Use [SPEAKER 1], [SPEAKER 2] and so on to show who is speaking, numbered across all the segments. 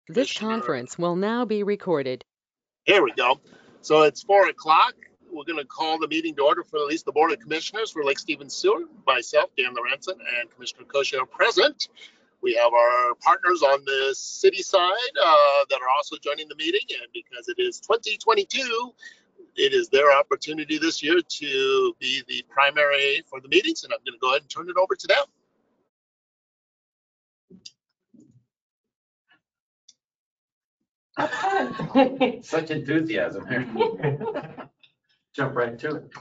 [SPEAKER 1] This conference will now be recorded.
[SPEAKER 2] Here we go. So it's 4 o'clock. We're going to call the meeting to order for at least the Board of Commissioners for Lake Stevens Sewer. Myself, Dan Lorenzen, and Commissioner Koshy are present. We have our partners on the city side that are also joining the meeting. And because it is 2022, it is their opportunity this year to be the primary for the meetings. And I'm going to go ahead and turn it over to them.
[SPEAKER 3] Such enthusiasm here. Jump right to it.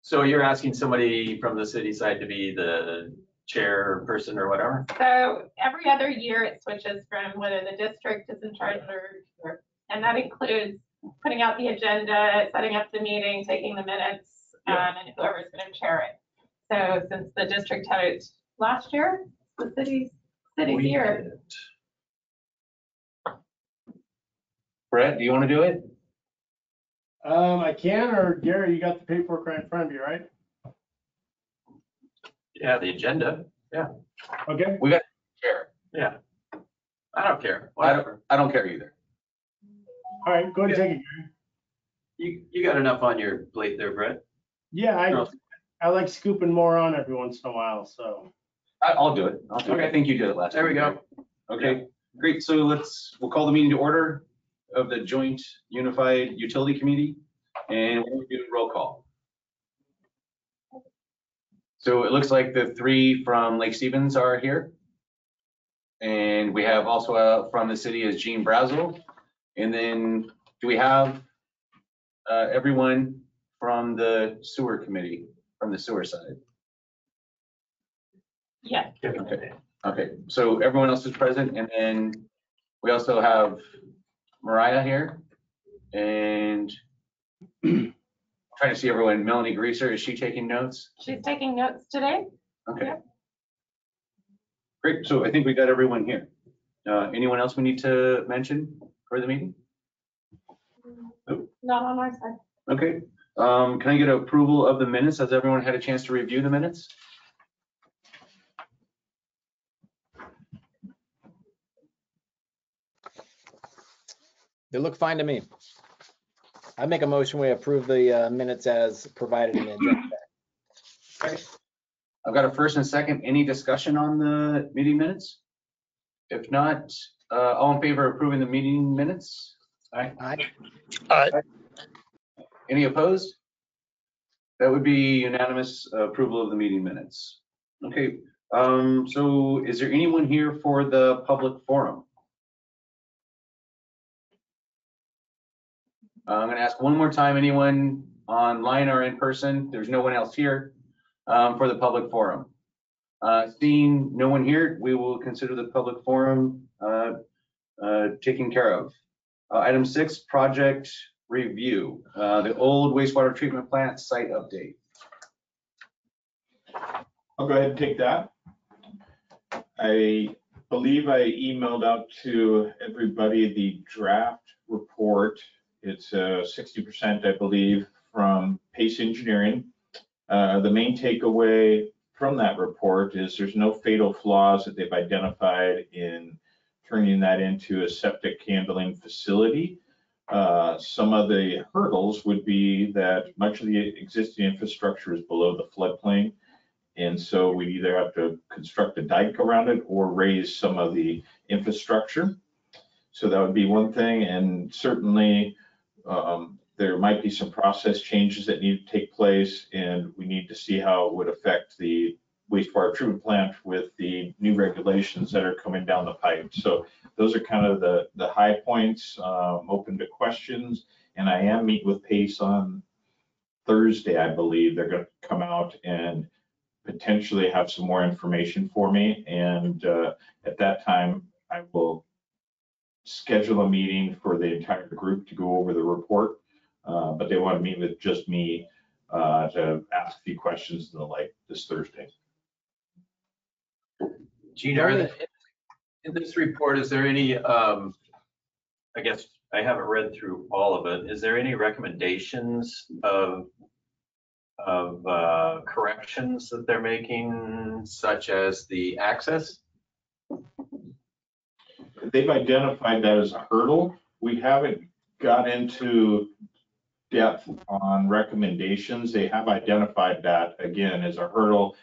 [SPEAKER 3] So you're asking somebody from the city side to be the chairperson or whatever?
[SPEAKER 4] So every other year it switches from whether the district is in charge and that includes putting out the agenda, setting up the meeting, taking the minutes, and whoever's going to chair it. So since the district had it last year, the city's here.
[SPEAKER 3] Brett, do you want to do it?
[SPEAKER 5] I can, or Gary, you got the paperwork right in front of you, right?
[SPEAKER 3] Yeah, the agenda. Yeah.
[SPEAKER 5] Okay.
[SPEAKER 3] We got to chair. Yeah. I don't care. Whatever.
[SPEAKER 6] I don't care either.
[SPEAKER 5] All right, go ahead and take
[SPEAKER 3] it. You got enough on your plate there, Brett?
[SPEAKER 5] Yeah, I like scooping more on every once in a while, so.
[SPEAKER 6] I'll do it. I think you did it last time.
[SPEAKER 3] There we go.
[SPEAKER 6] Okay, great. So we'll call the meeting to order of the Joint Unified Utility Committee, and we'll do roll call. So it looks like the three from Lake Stevens are here. And we have also from the city is Jean Brazel. And then do we have everyone from the sewer committee, from the sewer side?
[SPEAKER 4] Yeah.
[SPEAKER 6] Okay, so everyone else is present, and then we also have Mariah here, and I'm trying to see everyone. Melanie Greaser, is she taking notes?
[SPEAKER 4] She's taking notes today.
[SPEAKER 6] Okay.
[SPEAKER 4] Yeah.
[SPEAKER 6] Great, so I think we got everyone here. Anyone else we need to mention for the meeting? Nope.
[SPEAKER 4] Not on our side.
[SPEAKER 6] Okay, can I get approval of the minutes? Has everyone had a chance to review the minutes?
[SPEAKER 7] They look fine to me. I make a motion we approve the minutes as provided in the agenda.
[SPEAKER 6] Okay. I've got a first and a second. Any discussion on the meeting minutes? If not, all in favor of approving the meeting minutes? Aye.
[SPEAKER 2] Aye.
[SPEAKER 6] Any opposed? That would be unanimous approval of the meeting minutes. Okay, so is there anyone here for the public forum? I'm going to ask one more time, anyone online or in person? There's no one else here for the public forum. Seeing no one here, we will consider the public forum taken care of. Item 6, project review, the old wastewater treatment plant site update.
[SPEAKER 8] I'll go ahead and take that. I believe I emailed out to everybody the draft report. It's 60%, I believe, from Pace Engineering. The main takeaway from that report is there's no fatal flaws that they've identified in turning that into a septic handling facility. Some of the hurdles would be that much of the existing infrastructure is below the floodplain. And so we either have to construct a dike around it or raise some of the infrastructure. So that would be one thing. And certainly there might be some process changes that need to take place, and we need to see how it would affect the wastewater treatment plant with the new regulations that are coming down the pipe. So those are kind of the high points. Open to questions, and I am meeting with Pace on Thursday, I believe. They're going to come out and potentially have some more information for me, and at that time I will schedule a meeting for the entire group to go over the report, but they want to meet with just me to ask a few questions and the like this Thursday.
[SPEAKER 3] Gina, in this report, is there any, I guess I haven't read through all of it, is there any recommendations of corrections that they're making, such as the access?
[SPEAKER 8] they've identified that as a hurdle. We haven't got into depth on recommendations. They have identified that again as a hurdle,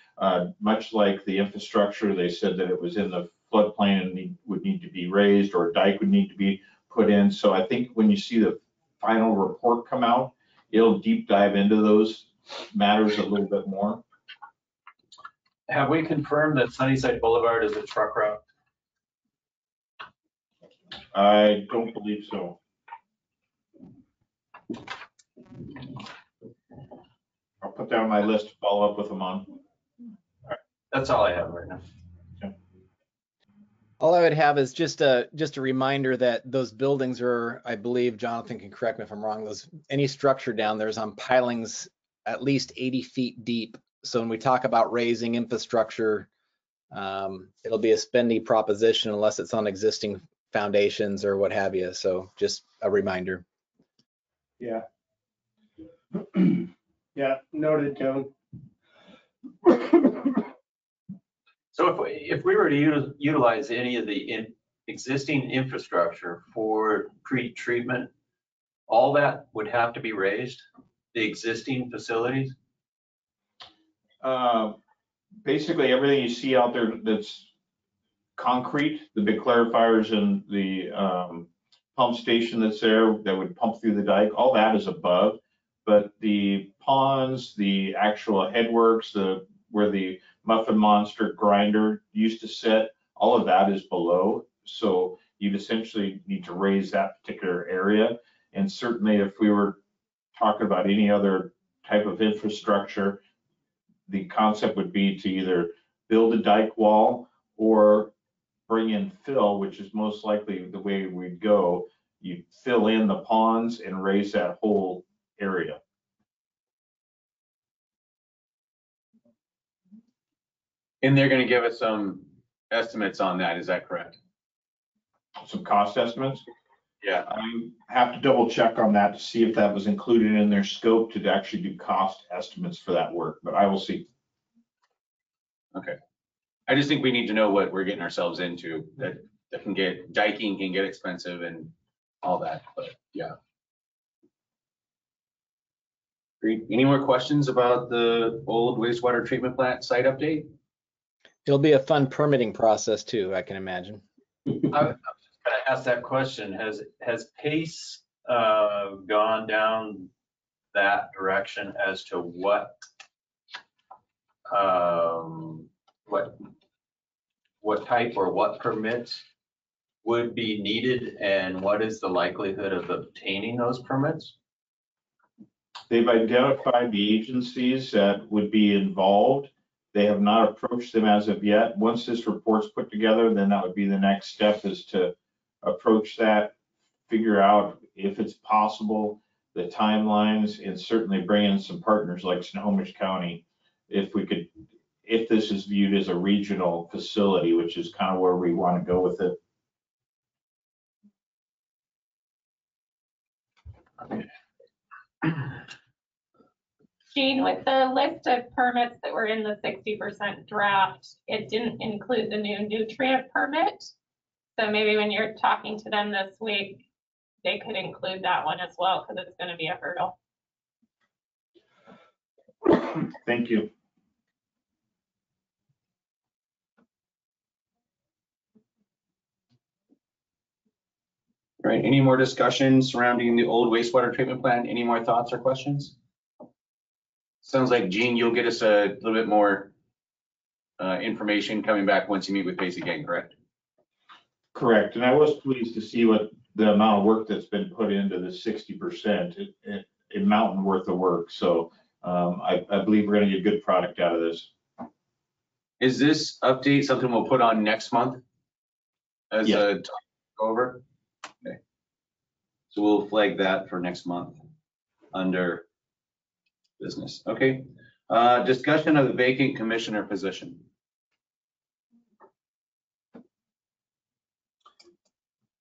[SPEAKER 8] much like the infrastructure. They said that it was in the floodplain and would need to be raised, or a dike would need to be put in. So I think when you see the final report come out, it'll deep dive into those matters a little bit more.
[SPEAKER 3] Have we confirmed that Sunnyside Boulevard is a truck route?
[SPEAKER 8] I don't believe so. I'll put that on my list to follow up with them on.
[SPEAKER 3] That's all I have right now.
[SPEAKER 7] All I would have is just a reminder that those buildings are, I believe, Jonathan can correct me if I'm wrong, any structure down there is on pilings at least 80 feet deep. So when we talk about raising infrastructure, it'll be a spendy proposition unless it's on existing foundations or what have you. So just a reminder.
[SPEAKER 5] Yeah. Yeah, noted, Kevin.
[SPEAKER 3] So if we were to utilize any of the existing infrastructure for pre-treatment, all that would have to be raised, the existing facilities?
[SPEAKER 8] Basically, everything you see out there that's concrete, the big clarifiers and the pump station that's there that would pump through the dike, all that is above. But the ponds, the actual headworks, where the Muffin Monster grinder used to sit, all of that is below. So you'd essentially need to raise that particular area. And certainly if we were talking about any other type of infrastructure, the concept would be to either build a dike wall or bring in fill, which is most likely the way we'd go. You fill in the ponds and raise that whole area.
[SPEAKER 6] And they're gonna give us some estimates on that, is that correct?
[SPEAKER 8] Some cost estimates.
[SPEAKER 6] Yeah.
[SPEAKER 8] I have to double check on that to see if that was included in their scope to actually do cost estimates for that work, but I will see.
[SPEAKER 6] Okay. I just think we need to know what we're getting ourselves into. That can get, diking can get expensive and all that, but yeah. Great. Any more questions about the old wastewater treatment plant site update?
[SPEAKER 7] It'll be a fun permitting process too, I can imagine.
[SPEAKER 3] I was just gonna ask that question. Has PACE gone down that direction as to what type or what permits would be needed, and what is the likelihood of obtaining those permits?
[SPEAKER 8] They've identified the agencies that would be involved. They have not approached them as of yet. Once this report's put together, then that would be the next step, is to approach that, figure out if it's possible, the timelines, and certainly bring in some partners like Snohomish County, if this is viewed as a regional facility, which is kind of where we want to go with it.
[SPEAKER 4] Gene, with the list of permits that were in the 60% draft, it didn't include the new nutrient permit. So maybe when you're talking to them this week, they could include that one as well, because it's going to be a hurdle.
[SPEAKER 8] Thank you.
[SPEAKER 6] All right, any more discussion surrounding the old wastewater treatment plant? Any more thoughts or questions? Sounds like, Gene, you'll get us a little bit more information coming back once you meet with PACE again, correct?
[SPEAKER 8] Correct, and I was pleased to see what the amount of work that's been put into the 60%, a mountain worth of work. So I believe we're gonna get a good product out of this.
[SPEAKER 6] Is this update something we'll put on next month as
[SPEAKER 8] Yes.
[SPEAKER 6] a talk over? Okay. So we'll flag that for next month under business. Okay. Discussion of the vacant commissioner position.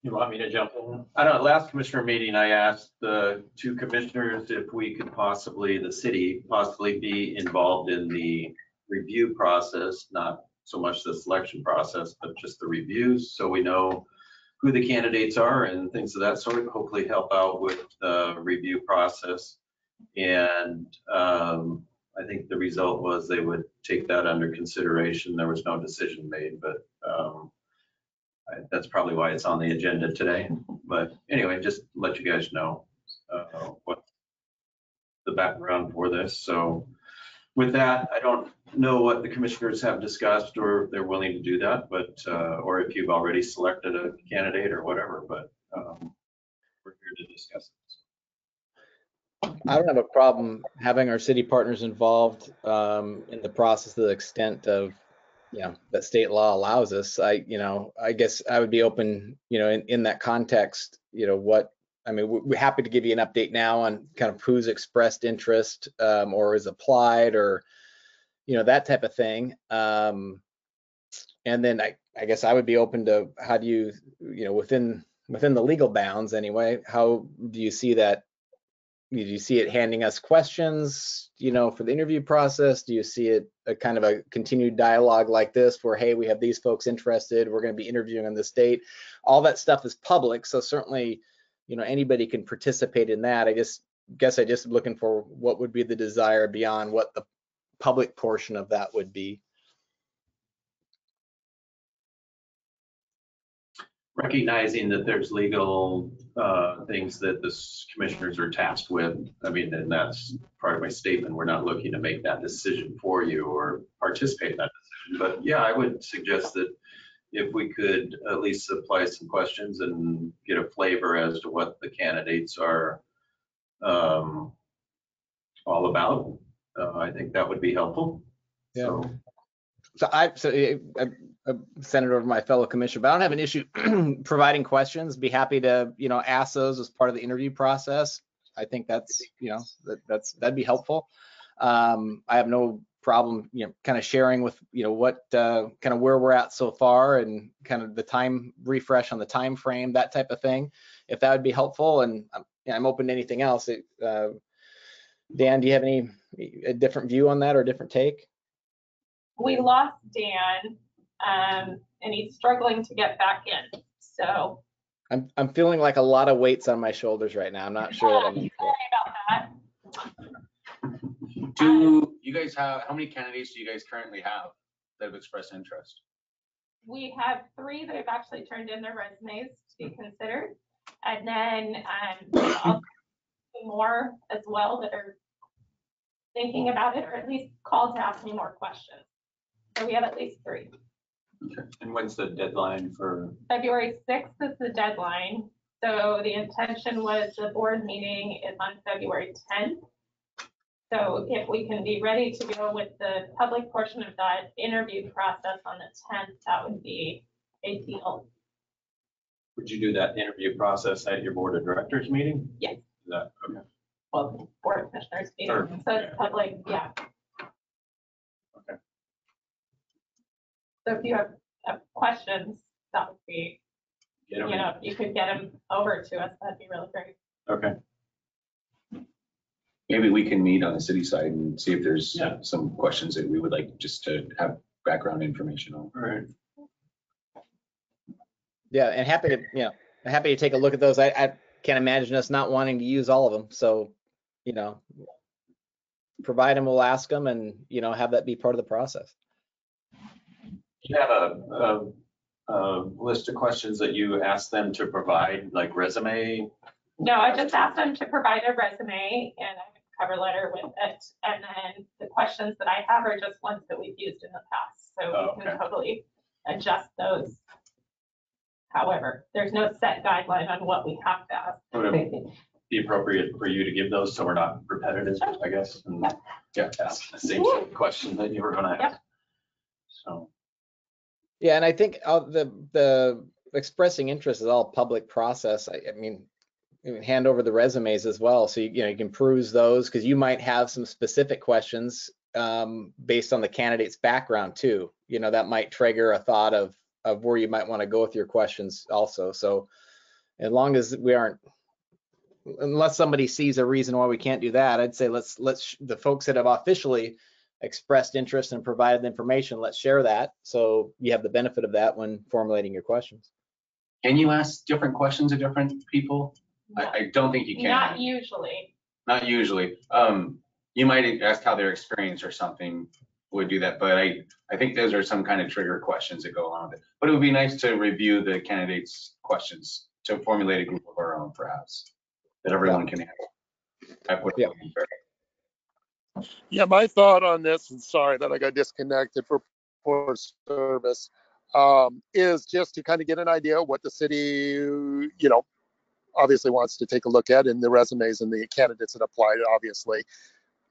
[SPEAKER 3] You want me to jump in? I don't know, last commissioner meeting, I asked the two commissioners if we could possibly, the city, possibly be involved in the review process, not so much the selection process, but just the reviews, so we know who the candidates are and things of that sort, hopefully help out with the review process. And I think the result was they would take that under consideration. There was no decision made, but that's probably why it's on the agenda today. But anyway, just let you guys know what the background for this. So with that, I don't know what the commissioners have discussed or if they're willing to do that, but or if you've already selected a candidate or whatever, but we're here to discuss it.
[SPEAKER 7] I don't have a problem having our city partners involved in the process to the extent of, that state law allows us. I guess I would be open, in that context, we're happy to give you an update now on kind of who's expressed interest or is applied or, that type of thing. And then I guess I would be open to how do you, within the legal bounds anyway, how do you see that? Do you see it handing us questions, for the interview process? Do you see it a kind of a continued dialogue like this where, hey, we have these folks interested, we're going to be interviewing on this date? All that stuff is public, so certainly, anybody can participate in that. I guess I just looking for what would be the desire beyond what the public portion of that would be.
[SPEAKER 3] Recognizing that there's legal things that the commissioners are tasked with. I mean, and that's part of my statement. We're not looking to make that decision for you or participate in that decision. But yeah, I would suggest that if we could at least supply some questions and get a flavor as to what the candidates are all about, I think that would be helpful.
[SPEAKER 7] Yeah. So I sent it over to my fellow commissioner, but I don't have an issue providing questions. Be happy to, ask those as part of the interview process. I think that's, that'd be helpful. I have no problem, kind of sharing with, what kind of where we're at so far and kind of the time refresh on the time frame, that type of thing, if that would be helpful. And I'm open to anything else. Dan, do you have a different view on that or a different take?
[SPEAKER 4] We lost Dan, and he's struggling to get back in. So
[SPEAKER 7] I'm feeling like a lot of weights on my shoulders right now. I'm not sure that I'm
[SPEAKER 4] sorry about that.
[SPEAKER 6] Do you guys have, how many candidates do you guys currently have that have expressed interest?
[SPEAKER 4] We have 3 that have actually turned in their resumes to be considered, and then also more as well that are thinking about it, or at least called to ask me more questions. So we have at least 3.
[SPEAKER 3] Okay. And when's the deadline for?
[SPEAKER 4] February 6th is the deadline. So the intention was the board meeting is on February 10th. So if we can be ready to go with the public portion of that interview process on the 10th, that would be ideal.
[SPEAKER 3] Would you do that interview process at your board of directors meeting?
[SPEAKER 4] Yes.
[SPEAKER 3] Is that okay?
[SPEAKER 4] Well, board of commissioners meeting.
[SPEAKER 3] Sure.
[SPEAKER 4] So it's public, yeah.
[SPEAKER 3] Okay.
[SPEAKER 4] So if you have questions, that would be, if you could get them over to us, that'd be really great.
[SPEAKER 3] Okay.
[SPEAKER 6] Maybe we can meet on the city side and see if there's some questions that we would like just to have background information on.
[SPEAKER 3] All right.
[SPEAKER 7] Yeah, and happy to take a look at those. I can't imagine us not wanting to use all of them. So, provide them, we'll ask them, and have that be part of the process.
[SPEAKER 3] You have a list of questions that you asked them to provide, like resume?
[SPEAKER 4] No, I just asked them to provide a resume and a cover letter with it. And then the questions that I have are just ones that we've used in the past. So we can totally adjust those. However, there's no set guideline on what we have to ask.
[SPEAKER 3] Would it be appropriate for you to give those so we're not repetitive, I guess? And ask the same question that you were going to ask. So.
[SPEAKER 7] Yeah, and I think the expressing interest is all public process. I mean, you hand over the resumes as well, so you can peruse those because you might have some specific questions based on the candidate's background too. That might trigger a thought of where you might want to go with your questions also. So as long as we aren't, unless somebody sees a reason why we can't do that, I'd say let's the folks that have officially expressed interest and provided the information, let's share that so you have the benefit of that when formulating your questions.
[SPEAKER 6] Can you ask different questions of different people? I don't think you can.
[SPEAKER 4] Not usually.
[SPEAKER 6] Not usually. You might ask how their experience or something would do that, but I think those are some kind of trigger questions that go along with it. But it would be nice to review the candidates' questions to formulate a group of our own, perhaps, that everyone can handle.
[SPEAKER 7] Yeah.
[SPEAKER 2] Yeah, my thought on this, and sorry that I got disconnected for poor service, is just to kind of get an idea what the city, obviously wants to take a look at in the resumes and the candidates that applied, obviously.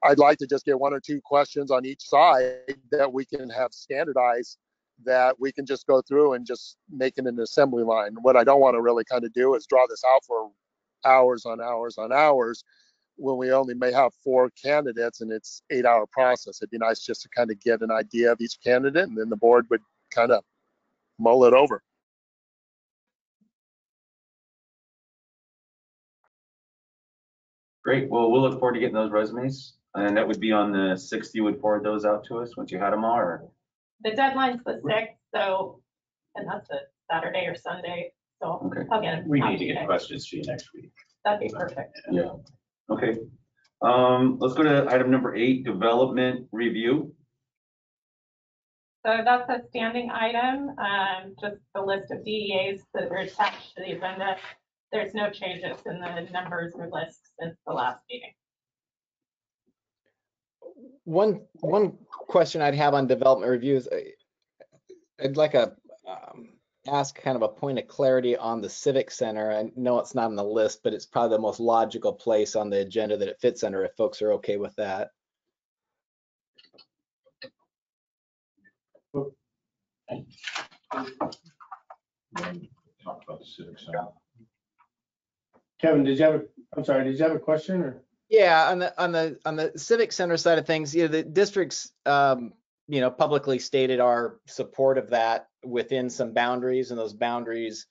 [SPEAKER 2] I'd like to just get 1 or 2 questions on each side that we can have standardized, that we can just go through and just make it an assembly line. What I don't want to really kind of do is draw this out for hours on hours on hours when we only may have 4 candidates and it's 8-hour process. It'd be nice just to kind of get an idea of each candidate, and then the board would kind of mull it over.
[SPEAKER 6] Great. Well, we'll look forward to getting those resumes. And that would be on the 6th. You would forward those out to us once you had them all, or?
[SPEAKER 4] The deadline's the 6th, so, and that's a Saturday or Sunday, so
[SPEAKER 6] Okay.
[SPEAKER 4] I'll get them.
[SPEAKER 3] We
[SPEAKER 4] out
[SPEAKER 3] need to
[SPEAKER 4] today.
[SPEAKER 3] get questions to you next week.
[SPEAKER 4] That'd be perfect.
[SPEAKER 6] Yeah. Okay. Let's go to item number 8, development review.
[SPEAKER 4] So that's a standing item, just the list of DEAs that are attached to the agenda. There's no changes in the numbers or lists since the last meeting.
[SPEAKER 7] One question I'd have on development reviews, I'd like ask kind of a point of clarity on the Civic Center. I know it's not on the list, but it's probably the most logical place on the agenda that it fits under, if folks are okay with that.
[SPEAKER 8] Talk about the civic center.
[SPEAKER 5] Kevin, did you have a question or?
[SPEAKER 7] Yeah, on the Civic Center side of things, the district's publicly stated our support of that within some boundaries, and those boundaries,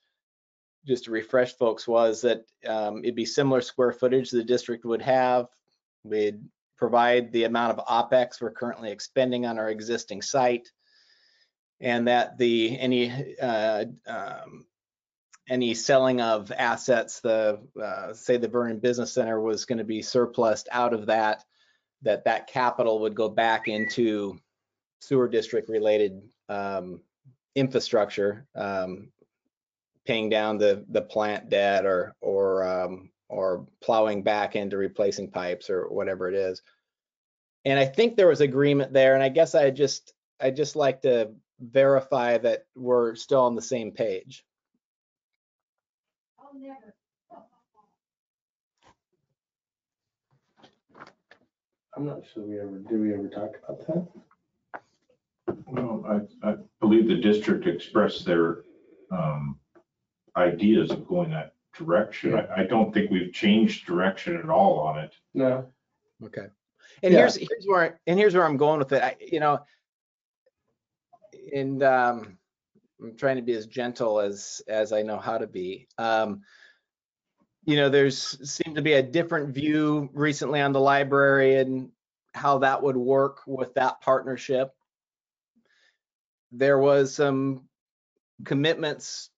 [SPEAKER 7] just to refresh folks, was that it'd be similar square footage the district would have. We'd provide the amount of OpEx we're currently expending on our existing site, and that any selling of assets, say the Vernon Business Center was going to be surplused out of that capital would go back into sewer district related infrastructure, paying down the plant debt or plowing back into replacing pipes or whatever it is. And I think there was agreement there, and I guess I just like to verify that we're still on the same page.
[SPEAKER 5] I'm not sure did we ever talk about that?
[SPEAKER 8] Well, I believe the district expressed their ideas of going that direction. I don't think we've changed direction at all on it.
[SPEAKER 5] No.
[SPEAKER 7] Okay. And
[SPEAKER 5] Yeah.
[SPEAKER 7] here's where I'm going with it. I'm trying to be as gentle as I know how to be. There's seemed to be a different view recently on the library and how that would work with that partnership. There was some commitments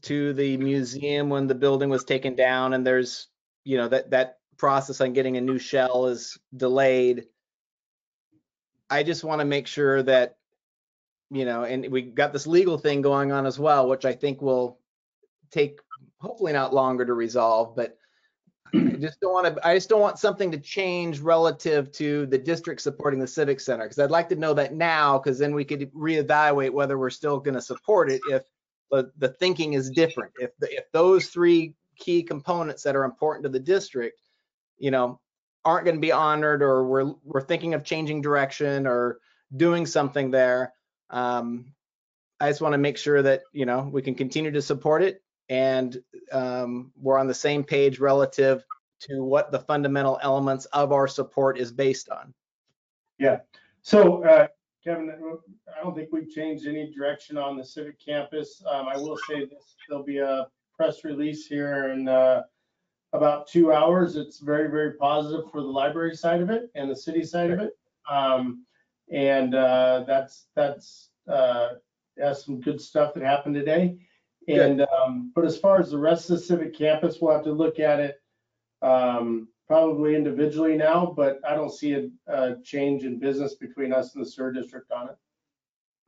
[SPEAKER 7] to the museum when the building was taken down, and there's, that process on getting a new shell is delayed. I just want to make sure that, and we got this legal thing going on as well, which I think will take hopefully not longer to resolve, but I just don't want something to change relative to the district supporting the Civic Center, because I'd like to know that now, because then we could reevaluate whether we're still going to support it if the thinking is different. If those 3 key components that are important to the district, aren't going to be honored, or we're thinking of changing direction or doing something there. I just want to make sure that, we can continue to support it, and we're on the same page relative to what the fundamental elements of our support is based on.
[SPEAKER 5] Yeah. So, Kevin, I don't think we've changed any direction on the Civic Campus. I will say this, there'll be a press release here in about 2 hours. It's very, very positive for the library side of it and the city side of it. That's some good stuff that happened today. And, but as far as the rest of the civic campus, we'll have to look at it probably individually now, but I don't see a change in business between us and the sewer district on it.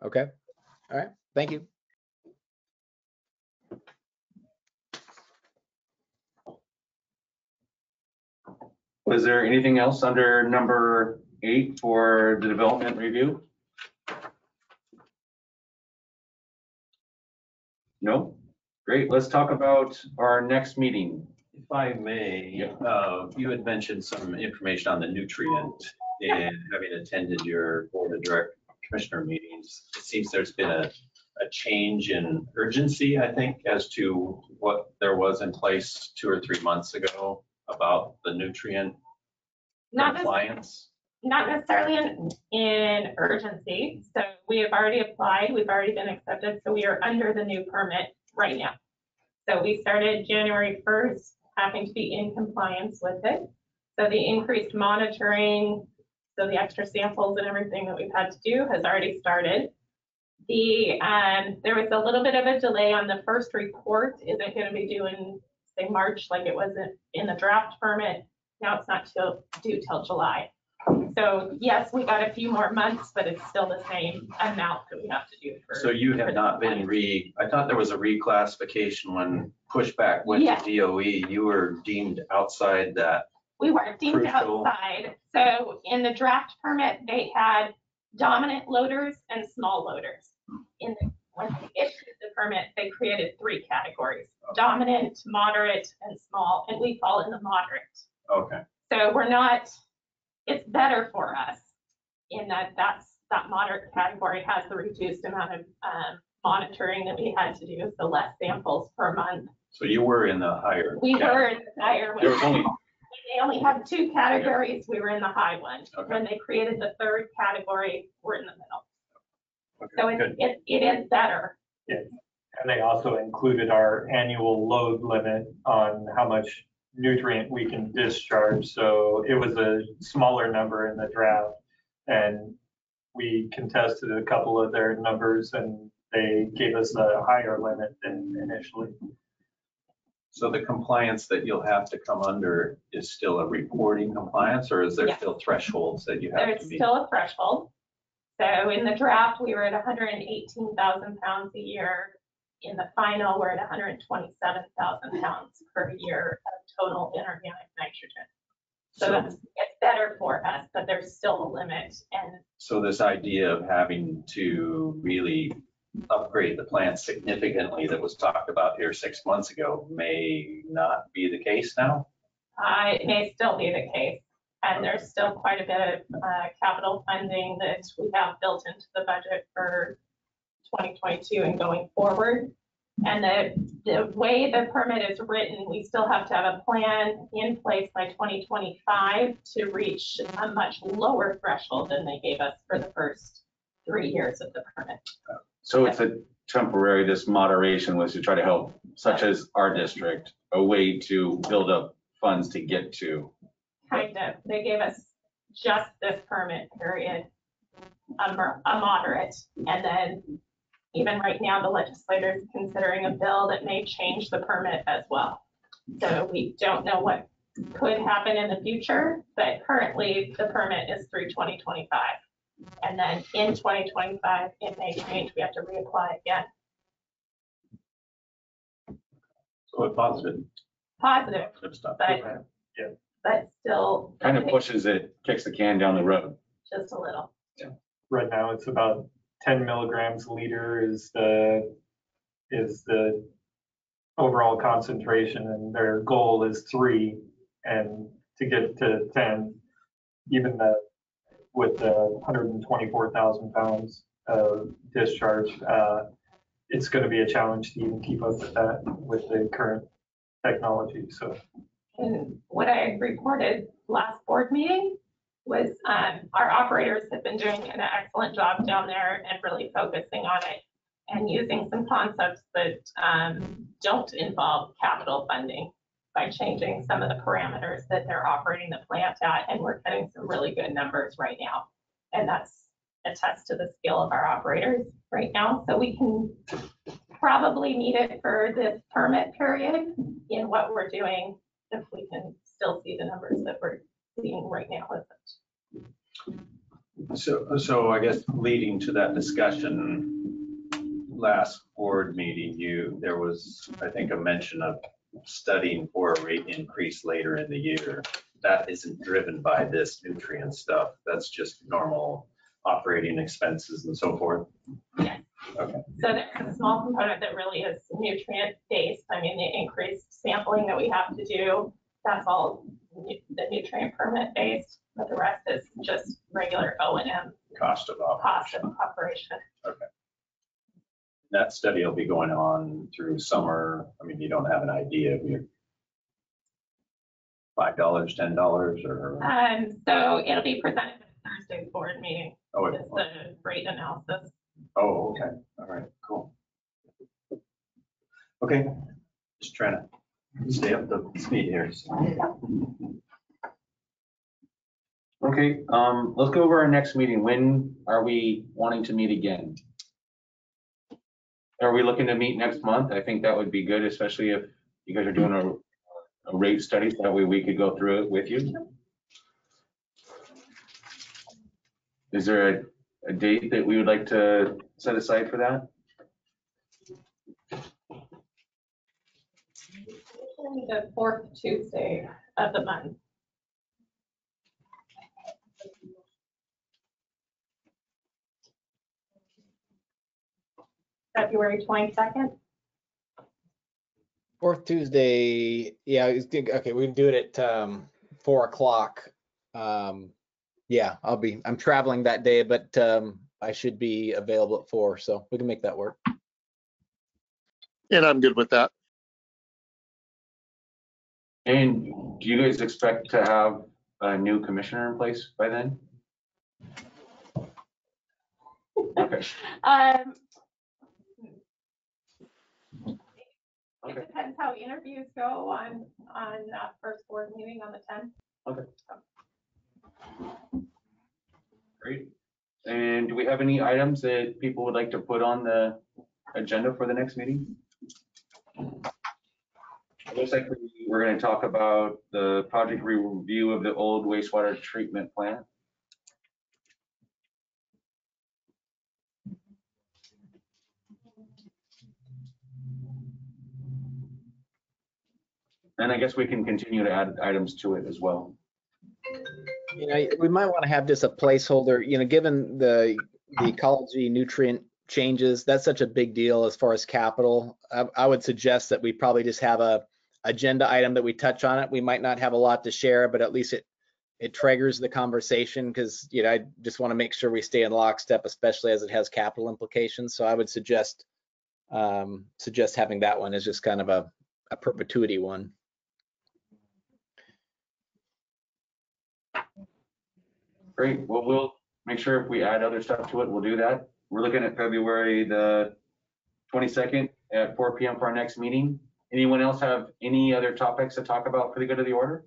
[SPEAKER 7] Okay. All right. Thank you.
[SPEAKER 6] Was there anything else under number 8 for the development review? No? Great. Let's talk about our next meeting.
[SPEAKER 3] If I may, you had mentioned some information on the nutrient and having attended your board of direct commissioner meetings. It seems there's been a change in urgency, I think, as to what there was in place 2 or 3 months ago about the nutrient compliance.
[SPEAKER 4] Not necessarily in urgency. So we have already applied, we've already been accepted, so we are under the new permit right now. So we started January 1st, having to be in compliance with it. So the increased monitoring, so the extra samples and everything that we've had to do has already started. There was a little bit of a delay on the first report. Is it going to be due in, say, March, like it was in the draft permit? Now it's not due till July. So yes, we got a few more months, but it's still the same amount that we have to do for.
[SPEAKER 3] So you have not been I thought there was a reclassification when pushback went
[SPEAKER 4] Yeah.
[SPEAKER 3] to DOE. You were deemed outside that.
[SPEAKER 4] We were deemed
[SPEAKER 3] Crucial.
[SPEAKER 4] outside. So in the draft permit, they had dominant loaders and small loaders. When they issued the permit, they created 3 categories: dominant, moderate, and small, and we fall in the moderate.
[SPEAKER 3] Okay.
[SPEAKER 4] So it's better for us in that that moderate category has the reduced amount of monitoring that we had to do, so less samples per month.
[SPEAKER 3] So you were in the higher.
[SPEAKER 4] We were in the higher
[SPEAKER 6] There was
[SPEAKER 4] one.
[SPEAKER 6] only,
[SPEAKER 4] They only have 2 categories, we were in the high one.
[SPEAKER 3] Okay.
[SPEAKER 4] When they created the 3rd category, we're in the middle.
[SPEAKER 3] Okay,
[SPEAKER 4] So
[SPEAKER 3] good.
[SPEAKER 4] it is better.
[SPEAKER 9] And they also included our annual load limit on how much nutrient we can discharge. So it was a smaller number in the draft, and we contested a couple of their numbers, and they gave us a higher limit than initially.
[SPEAKER 3] So the compliance that you'll have to come under is still a reporting compliance, or is there
[SPEAKER 4] Yeah.
[SPEAKER 3] still thresholds that you have
[SPEAKER 4] There's
[SPEAKER 3] to meet?
[SPEAKER 4] still a threshold. So in the draft, we were at 118,000 pounds a year. In the final, we're at 127,000 pounds per year of total inorganic nitrogen. So it's better for us, but there's still a limit. And
[SPEAKER 3] So this idea of having to really upgrade the plant significantly that was talked about here 6 months ago may not be the case now?
[SPEAKER 4] it may still be the case. And there's still quite a bit of capital funding that we have built into the budget for 2022 and going forward. And the way the permit is written, we still have to have a plan in place by 2025 to reach a much lower threshold than they gave us for the first 3 years of the permit.
[SPEAKER 6] so it's a temporary, this moderation was to try to help, such as our district, a way to build up funds to get to.
[SPEAKER 4] Kind of, they gave us just this permit period, a moderate, and then even right now, the legislator is considering a bill that may change the permit as well. So we don't know what could happen in the future, but currently the permit is through 2025. And then in 2025, it may change, we have to reapply again.
[SPEAKER 3] So a positive.
[SPEAKER 4] Positive,
[SPEAKER 3] Good stuff.
[SPEAKER 4] but still.
[SPEAKER 6] Kind of pushes it, kicks the can down the road.
[SPEAKER 4] Just a little.
[SPEAKER 9] Right now, it's about 10 milligrams a liter is the overall concentration, and their goal is 3, and to get to 10, even with the 124,000 pounds of discharge, it's going to be a challenge to even keep up with that with the current technology. So
[SPEAKER 4] And what I reported last board meeting was our operators have been doing an excellent job down there and really focusing on it and using some concepts that don't involve capital funding by changing some of the parameters that they're operating the plant at. And we're getting some really good numbers right now. And that's attests to the skill of our operators right now. So we can probably need it for this permit period in what we're doing, if we can still see the numbers that we're seeing right now with it.
[SPEAKER 3] So I guess leading to that discussion, last board meeting, there was, I think, a mention of studying for a rate increase later in the year. That isn't driven by this nutrient stuff. That's just normal operating expenses and so forth.
[SPEAKER 4] Yes.
[SPEAKER 3] Okay.
[SPEAKER 4] So there's a small component that really is nutrient based. I mean, the increased sampling that we have to do, that's all the nutrient permit based, but the rest is just regular O&M
[SPEAKER 3] Cost of
[SPEAKER 4] cost
[SPEAKER 3] operation.
[SPEAKER 4] of operation.
[SPEAKER 3] Okay. That study will be going on through summer. I mean, you don't have an idea of your $5, $10 or?
[SPEAKER 4] So it'll be presented at Thursday's board meeting.
[SPEAKER 3] Oh,
[SPEAKER 4] It's the rate analysis.
[SPEAKER 3] oh, okay. All right, cool. Okay, just trying to stay up to speed here.
[SPEAKER 6] Okay, let's go over our next meeting. When are we wanting to meet again? Are we looking to meet next month? I think that would be good, especially if you guys are doing a rate study, so that way we could go through it with you. Is there a date that we would like to set aside for that?
[SPEAKER 4] The fourth Tuesday of the month. February 22nd.
[SPEAKER 7] Fourth Tuesday, yeah, okay, we can do it at 4 o'clock. Yeah, I'm traveling that day, but I should be available at 4, so we can make that work.
[SPEAKER 2] And I'm good with that.
[SPEAKER 6] And do you guys expect to have a new commissioner in place by then? Okay.
[SPEAKER 4] It depends how interviews go on that first board meeting on the 10th.
[SPEAKER 6] Okay. Great. And do we have any items that people would like to put on the agenda for the next meeting? It looks like we're going to talk about the project review of the old wastewater treatment plant. And I guess we can continue to add items to it as well.
[SPEAKER 7] You know, we might want to have just a placeholder, you know, given the ecology nutrient changes, that's such a big deal as far as capital. I would suggest that we probably just have a agenda item that we touch on it. We might not have a lot to share, but at least it triggers the conversation, because, you know, I just want to make sure we stay in lockstep, especially as it has capital implications. So I would suggest having that one as just kind of a perpetuity one.
[SPEAKER 6] Great. Well, we'll make sure if we add other stuff to it, we'll do that. We're looking at February the 22nd at 4 p.m. for our next meeting. Anyone else have any other topics to talk about for the good of the order?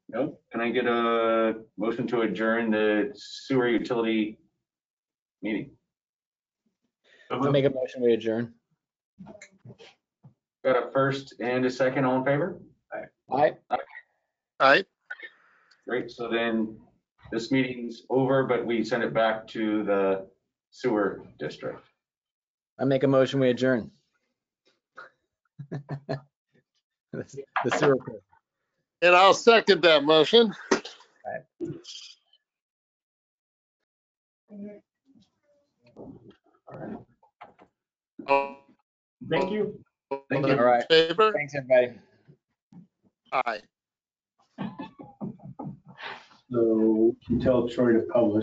[SPEAKER 6] No? Can I get a motion to adjourn the sewer utility meeting?
[SPEAKER 7] I'll make a motion, we adjourn.
[SPEAKER 6] Got a first and a second, all in favor?
[SPEAKER 7] All right.
[SPEAKER 2] All right.
[SPEAKER 6] Great, so then this meeting's over, but we send it back to the sewer district.
[SPEAKER 7] I make a motion, we adjourn. The sewer.
[SPEAKER 2] And I'll second that motion.
[SPEAKER 9] Thank you.
[SPEAKER 6] Thank you.
[SPEAKER 7] All right.
[SPEAKER 2] Favor?
[SPEAKER 7] Thanks, everybody.
[SPEAKER 2] Aye.
[SPEAKER 5] So you tell Troy to publish.